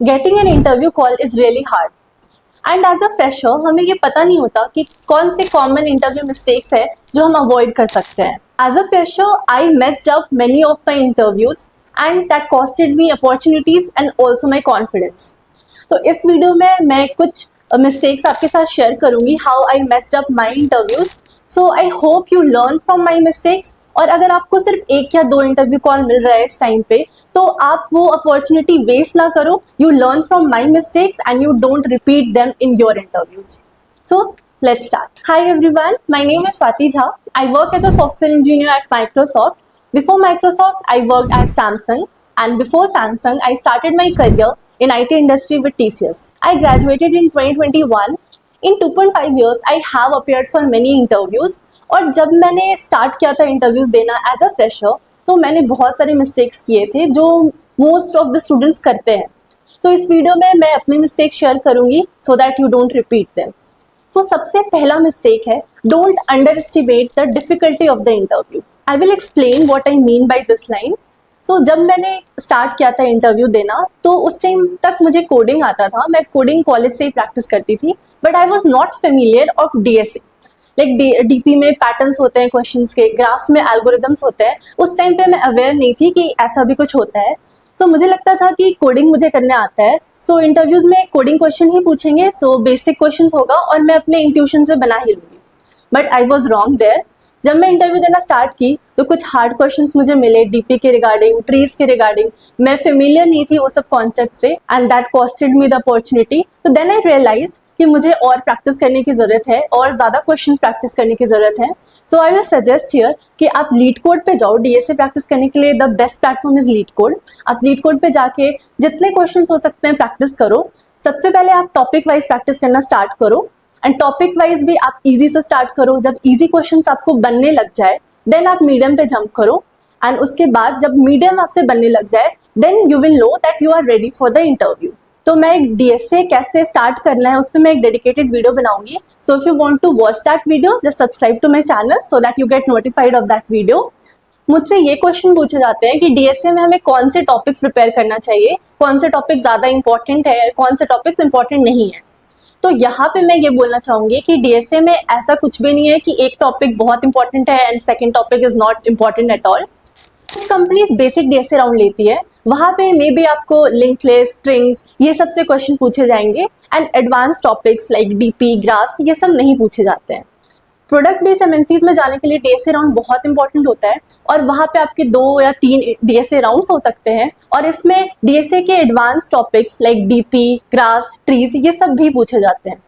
Getting an interview call is really hard and as a fresher हमें ये पता नहीं होता कि कौन से कॉमन इंटरव्यू मिस्टेक्स है जो हम अवॉइड कर सकते हैं. As a fresher I messed up many of my interviews and that costed me opportunities and also my confidence. तो इस वीडियो में मैं कुछ मिस्टेक्स आपके साथ शेयर करूंगी, how I messed up my interviews. So I hope you learn from my mistakes. और अगर आपको सिर्फ एक या दो इंटरव्यू कॉल मिल रहा है इस टाइम पे, तो आप वो अपॉर्चुनिटी वेस्ट ना करो. You learn from my mistakes and you don't repeat them in your interviews. So let's start. Hi everyone, my name is Swati Jha. I work as a software engineer at Microsoft. Before Microsoft, I worked at Samsung, and before Samsung, I started my career in IT industry with TCS. I graduated in 2021. In 2.5 years, I have appeared for many interviews. और जब मैंने start किया था interviews देना as a fresher, तो मैंने बहुत सारे मिस्टेक्स किए थे जो मोस्ट ऑफ द स्टूडेंट्स करते हैं. तो इस वीडियो में मैं अपनी मिस्टेक शेयर करूंगी सो that you don't repeat them. तो सबसे पहला मिस्टेक है, don't under estimate the difficulty of the interview. I will explain what I mean by this line. तो जब मैंने स्टार्ट किया था इंटरव्यू देना, तो उस टाइम तक मुझे कोडिंग आता था. मैं कोडिंग कॉलेज से ही प्रैक्टिस करती थी, but I was not familiar of DSA. Like DP में पैटर्न्स होते हैं क्वेश्चंस के, ग्राफ्स में एल्गोरिदम्स होते हैं. उस टाइम पे मैं अवेयर नहीं थी कि ऐसा भी कुछ होता है. तो मुझे लगता था कि कोडिंग मुझे करने आता है, सो इंटरव्यूज में कोडिंग क्वेश्चन ही पूछेंगे, सो बेसिक क्वेश्चन होगा और मैं अपने इंट्यूशन से बना ही लूंगी. But I was wrong there. जब मैं इंटरव्यू देना स्टार्ट की तो कुछ हार्ड क्वेश्चंस मुझे मिले डीपी के रिगार्डिंग, ट्रीज के रिगार्डिंग. मैं फेमिलियर नहीं थी वो सब कॉन्सेप्ट से, and that costed me the opportunity. तो देन आई रियलाइज्ड कि मुझे और प्रैक्टिस करने की जरूरत है और ज़्यादा क्वेश्चन प्रैक्टिस करने की जरूरत है. सो आई विल सजेस्ट हियर कि आप लीड कोड पे जाओ. डीएसए प्रैक्टिस करने के लिए the best platform is leet code. आप लीड कोड पे जाके जितने क्वेश्चन हो सकते हैं प्रैक्टिस करो. सबसे पहले आप टॉपिक वाइज प्रैक्टिस करना स्टार्ट करो, एंड टॉपिक वाइज भी आप इजी से स्टार्ट करो. जब इजी क्वेश्चंस आपको बनने लग जाए, देन आप मीडियम पे जंप करो, एंड उसके बाद जब मीडियम आपसे बनने लग जाए, then you will know that you are ready for the interview. तो मैं एक डीएसए कैसे स्टार्ट करना है उस पर मैं एक डेडिकेटेड वीडियो बनाऊंगी. So if you want to watch that video, just subscribe to my channel so that you get notified of that video. मुझसे ये क्वेश्चन पूछे जाते हैं कि डीएसए में हमें कौन से टॉपिक्स प्रिपेयर करना चाहिए, कौन से टॉपिक ज़्यादा इंपॉर्टेंट है, कौन से टॉपिक्स इंपॉर्टेंट नहीं है. तो यहाँ पे मैं ये बोलना चाहूंगी कि डीएसए में ऐसा कुछ भी नहीं है कि एक टॉपिक बहुत इंपॉर्टेंट है and second topic is not important at all. कुछ कंपनीज बेसिक डीएसए राउंड लेती है, वहाँ पे मे बी आपको लिंक लिस्ट, स्ट्रिंग्स, ये सब से क्वेश्चन पूछे जाएंगे, and advance topics like DP, graphs, ये सब नहीं पूछे जाते हैं. प्रोडक्ट बेस्ड एमएनसीज में जाने के लिए डीएसए राउंड बहुत इंपॉर्टेंट होता है, और वहाँ पे आपके 2 या 3 डीएसए राउंड्स हो सकते हैं, और इसमें डीएसए के advance topics like DP, graphs, trees, ये सब भी पूछे जाते हैं.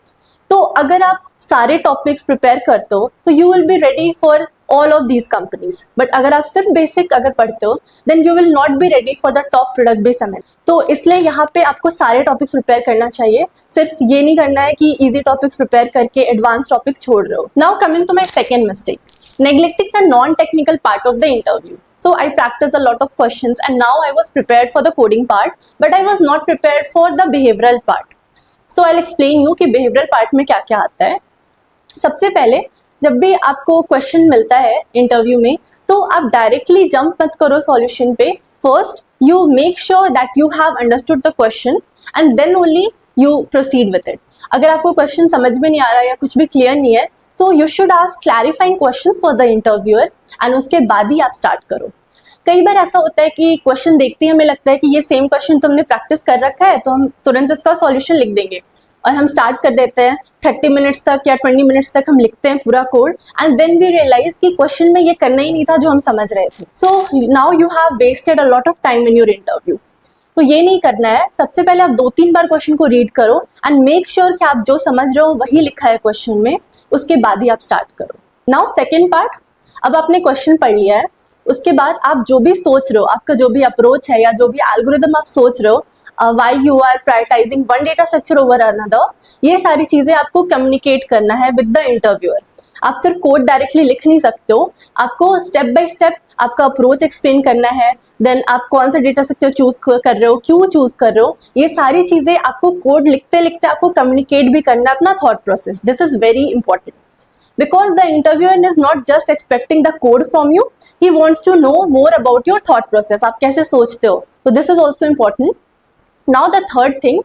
तो अगर आप सारे टॉपिक्स प्रिपेयर करते हो तो you will be ready for all of these companies. But अगर आप सिर्फ बेसिक अगर पढ़ते हो, then you will not be ready for the top product based MNC. तो इसलिए यहाँ पे आपको सारे टॉपिक्स प्रिपेयर करना चाहिए. सिर्फ ये नहीं करना है कि इजी टॉपिक्स प्रिपेयर करके एडवांस टॉपिक्स छोड़ रहे हो. Now coming to my second mistake, neglecting the non technical part of the interview. So I practiced a lot of questions and now I was prepared for the coding part, but I was not prepared for the behavioral part. So I'll explain you कि behavioral part में क्या क्या आता है. सबसे पहले जब भी आपको क्वेश्चन मिलता है इंटरव्यू में, तो आप डायरेक्टली जंप मत करो सॉल्यूशन पे. First you make sure that you have understood the question and then only you proceed with it. अगर आपको क्वेश्चन समझ में नहीं आ रहा या कुछ भी क्लियर नहीं है, so you should ask clarifying questions for the interviewer and उसके बाद ही आप स्टार्ट करो. कई बार ऐसा होता है कि क्वेश्चन देखते ही हमें लगता है कि ये सेम क्वेश्चन तो हमने प्रैक्टिस कर रखा है, तो हम तुरंत इसका सॉल्यूशन लिख देंगे, और हम स्टार्ट कर देते हैं. 30 मिनट्स तक या 20 मिनट्स तक हम लिखते हैं पूरा code, and then we realise कि क्वेश्चन में ये करना ही नहीं था जो हम समझ रहे थे. So now you have wasted a lot of time in your interview. तो ये नहीं करना है. सबसे पहले आप 2-3 बार क्वेश्चन को रीड करो एंड मेक श्योर कि आप जो समझ रहे हो वही लिखा है क्वेश्चन में, उसके बाद ही आप स्टार्ट करो. नाउ सेकेंड पार्ट, अब आपने क्वेश्चन पढ़ लिया है, उसके बाद आप जो भी सोच रहे हो, आपका जो भी अप्रोच है या जो भी एल्गोरिदम आप सोच रहे हो, why you are prioritising one data structure over another, ये सारी चीजें आपको कम्युनिकेट करना है विद द इंटरव्यूअर. आप सिर्फ कोड डायरेक्टली लिख नहीं सकते हो, आपको स्टेप बाय स्टेप आपका अप्रोच एक्सप्लेन करना है. देन आप कौन सा डेटा स्ट्रक्चर चूज कर रहे हो, क्यों चूज कर रहे हो, ये सारी चीजें आपको कोड लिखते लिखते आपको कम्युनिकेट भी करना है, अपना thought process. This is very important because the interviewer is not just expecting the code from you, he wants to know more about your thought process. आप कैसे सोचते हो, so this is also important. Now the third thing,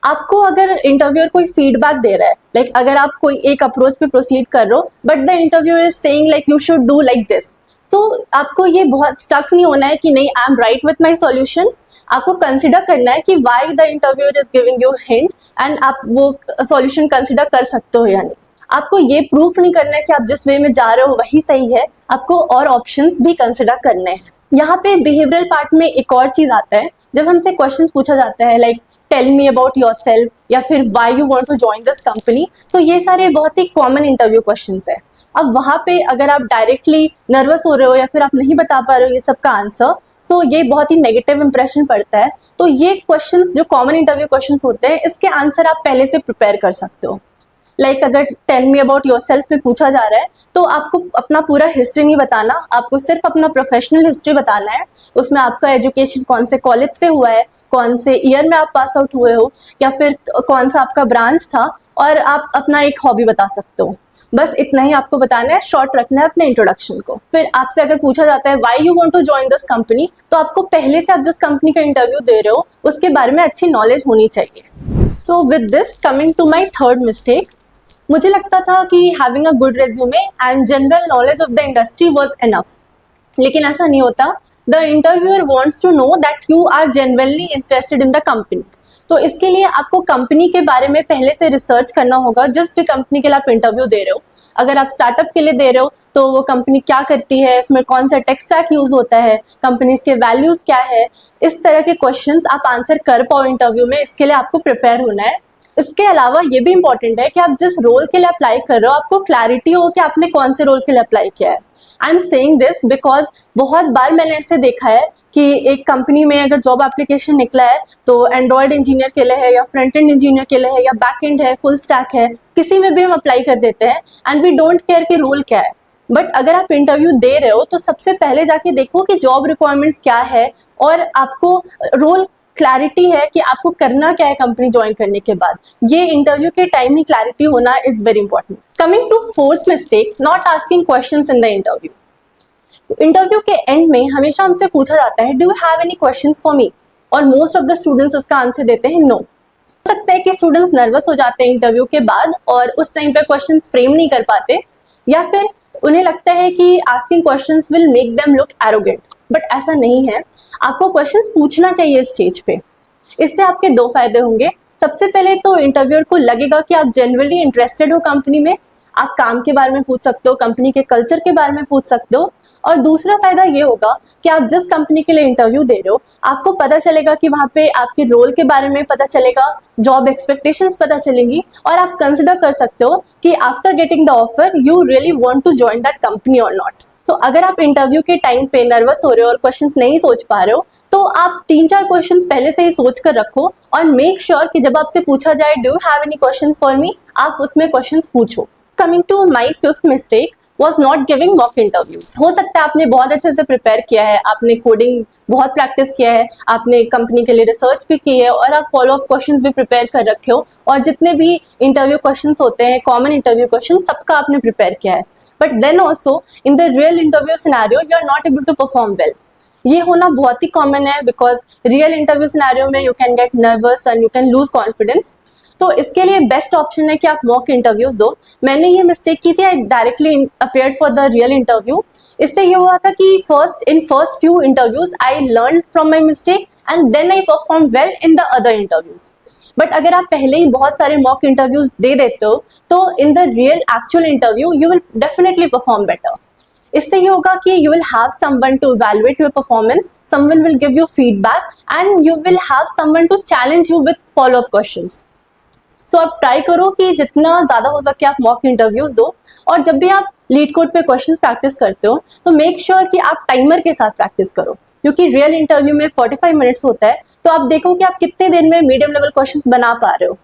आपको अगर interviewer कोई feedback दे रहा है, like अगर आप कोई एक अप्रोच पे प्रोसीड कर रहे हो but the interviewer is saying like you should do like this, तो आपको ये बहुत स्टक नहीं होना है कि नहीं I am right with my solution. आपको कंसिडर करना है कि why the interviewer is giving you hint and आप वो सॉल्यूशन कंसिडर कर सकते हो या नहीं। आपको ये प्रूफ नहीं करना है कि आप जिस वे में जा रहे हो वही सही है, आपको और ऑप्शंस भी कंसिडर करने हैं। यहाँ पे बिहेवियरल पार्ट में एक और चीज आता है, जब हमसे क्वेश्चंस पूछा जाता है like tell me about yourself या फिर why you want to join this company, तो ये सारे बहुत ही कॉमन इंटरव्यू क्वेश्चंस है। अब वहाँ पे अगर आप डायरेक्टली नर्वस हो रहे हो या फिर आप नहीं बता पा रहे हो ये सब का आंसर, सो ये बहुत ही नेगेटिव इंप्रेशन पड़ता है। तो ये क्वेश्चंस जो कॉमन इंटरव्यू क्वेश्चंस होते हैं, इसके आंसर आप पहले से प्रिपेयर कर सकते हो। लाइक अगर टेल मी अबाउट योरसेल्फ में पूछा जा रहा है तो आपको अपना पूरा हिस्ट्री नहीं बताना, आपको सिर्फ अपना प्रोफेशनल हिस्ट्री बताना है। उसमें आपका एजुकेशन कौन से कॉलेज से हुआ है, कौन से ईयर में आप पास आउट हुए हो, या फिर कौन सा आपका ब्रांच था, और आप अपना एक हॉबी बता सकते हो। बस इतना ही आपको बताना है, शॉर्ट रखना है अपने इंट्रोडक्शन को। फिर आपसे अगर पूछा जाता है why you want to join this company, तो आपको पहले से आप जिस कंपनी का इंटरव्यू दे रहे हो उसके बारे में अच्छी नॉलेज होनी चाहिए। So with this coming to my third mistake, मुझे लगता था कि having a good resume and general knowledge of the industry was enough, लेकिन ऐसा नहीं होता। The interviewer wants to know that you are genuinely interested in the company. तो इसके लिए आपको कंपनी के बारे में पहले से रिसर्च करना होगा। जिस भी कंपनी के लिए आप इंटरव्यू दे रहे हो, अगर आप स्टार्टअप के लिए दे रहे हो तो वो कंपनी क्या करती है, उसमें कौन सा टेक स्टैक यूज होता है, कंपनीज के वैल्यूज क्या है, इस तरह के क्वेश्चंस आप आंसर कर पाओ इंटरव्यू में, इसके लिए आपको प्रिपेयर होना है। इसके अलावा ये भी इंपॉर्टेंट है कि आप जिस रोल के लिए अप्लाई कर रहे हो आपको क्लैरिटी हो कि आपने कौन से रोल के लिए अप्लाई किया है। I am saying this because बहुत बार मैंने ऐसे देखा है कि एक कंपनी में अगर जॉब एप्लीकेशन निकला है तो एंड्रॉयड इंजीनियर के लिए है, या फ्रंट एंड इंजीनियर के लिए है, या बैक एंड है, फुल स्टैक है, किसी में भी हम अप्लाई कर देते हैं एंड वी डोंट केयर कि रोल क्या है। बट अगर आप इंटरव्यू दे रहे हो तो सबसे पहले जाके देखो कि जॉब रिक्वायरमेंट्स क्या है और आपको रोल क्लैरिटी है कि आपको करना क्या है कंपनी ज्वाइन करने के बाद। ये इंटरव्यू के टाइम ही क्लैरिटी होना is very important. Coming to fourth mistake, not asking questions in the interview. Interview के एंड में हमेशा हमसे पूछा जाता है do you have any questions for me, और मोस्ट ऑफ द स्टूडेंट्स उसका आंसर देते हैं नो। हो सकता है कि स्टूडेंट्स नर्वस हो जाते हैं इंटरव्यू के बाद और उस टाइम पे क्वेश्चंस फ्रेम नहीं कर पाते, या फिर उन्हें लगता है कि asking questions will make them look arrogant, but ऐसा नहीं है। आपको क्वेश्चंस पूछना चाहिए स्टेज पे। इससे आपके दो फायदे होंगे। सबसे पहले तो इंटरव्यूअर को लगेगा कि आप जेन्युइनली इंटरेस्टेड हो कंपनी में, आप काम के बारे में पूछ सकते हो, कंपनी के कल्चर के बारे में पूछ सकते हो। और दूसरा फायदा ये होगा कि आप जिस कंपनी के लिए इंटरव्यू दे रहे हो आपको पता चलेगा कि वहाँ पे आपके रोल के बारे में पता चलेगा, जॉब एक्सपेक्टेशंस पता चलेंगी, और आप कंसिडर कर सकते हो कि after getting the offer you really want to join that company और नॉट। तो अगर आप इंटरव्यू के टाइम पे नर्वस हो रहे हो और क्वेश्चंस नहीं सोच पा रहे हो तो आप 3-4 क्वेश्चंस पहले से ही सोच कर रखो और मेक श्योर कि जब आपसे पूछा जाए do you have any questions for me, आप उसमें क्वेश्चंस पूछो। Coming to my fifth mistake was not giving mock interviews। हो सकता है आपने बहुत अच्छे से प्रिपेयर किया है, आपने कोडिंग बहुत प्रैक्टिस किया है, आपने कंपनी के लिए रिसर्च भी की है और आप फॉलो अप क्वेश्चंस भी प्रिपेयर कर रखे हो, और जितने भी इंटरव्यू क्वेश्चंस होते हैं, कॉमन इंटरव्यू क्वेश्चन, सबका आपने प्रिपेयर किया है। But then also in the real interview scenario you are not able to perform well. ये होना बहुत ही कॉमन है बिकॉज रियल इंटरव्यू सिनेरियो में you can get nervous and you can lose confidence. तो इसके लिए बेस्ट ऑप्शन है कि आप मॉक इंटरव्यूज दो। मैंने ये मिस्टेक की थी, I directly appeared for the real interview. इससे ये हुआ था कि first few interviews I learn from my mistake and then I perform well in the other interviews. But अगर आप पहले ही बहुत सारे मॉक इंटरव्यूज दे देते हो तो in the real actual interview you will definitely perform better. इससे ये होगा कि you will have someone to evaluate your performance, someone will give you feedback and you will have someone to challenge you with follow up questions. So आप try करो कि जितना ज़्यादा हो सके आप मॉक इंटरव्यूज दो, और जब भी आप लीड कोड पे क्वेश्चंस प्रैक्टिस करते हो तो मेक श्योर कि आप टाइमर के साथ प्रैक्टिस करो, क्योंकि रियल इंटरव्यू में 45 मिनट्स होता है। तो आप देखो कि आप कितने देर में मीडियम लेवल क्वेश्चंस बना पा रहे हो।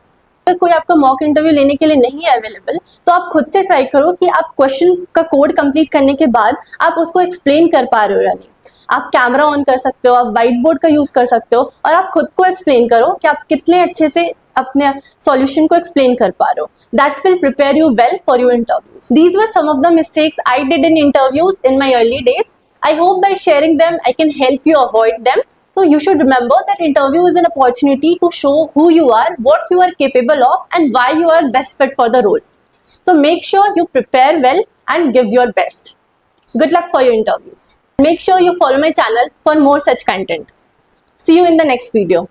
अगर कोई आपका मॉक इंटरव्यू लेने के लिए नहीं है अवेलेबल तो आप खुद से ट्राई करो कि आप क्वेश्चन का कोड कंप्लीट करने के बाद आप उसको एक्सप्लेन कर पा रहे हो या नहीं। आप कैमरा ऑन कर सकते हो, आप व्हाइट बोर्ड का यूज कर सकते हो, और आप खुद को एक्सप्लेन करो कि आप कितने अच्छे से अपने सॉल्यूशन को एक्सप्लेन कर पा रहे हो। That will prepare you well for your interviews. These were some of the mistakes I did in interviews in my early days. I hope by sharing them I can help you avoid them. So you should remember that interview is an opportunity to show who you are, what you are capable of, and why you are best fit for the role. So make sure you prepare well and give your best. Good luck for your interviews. Make sure you follow my channel for more such content. See you in the next video.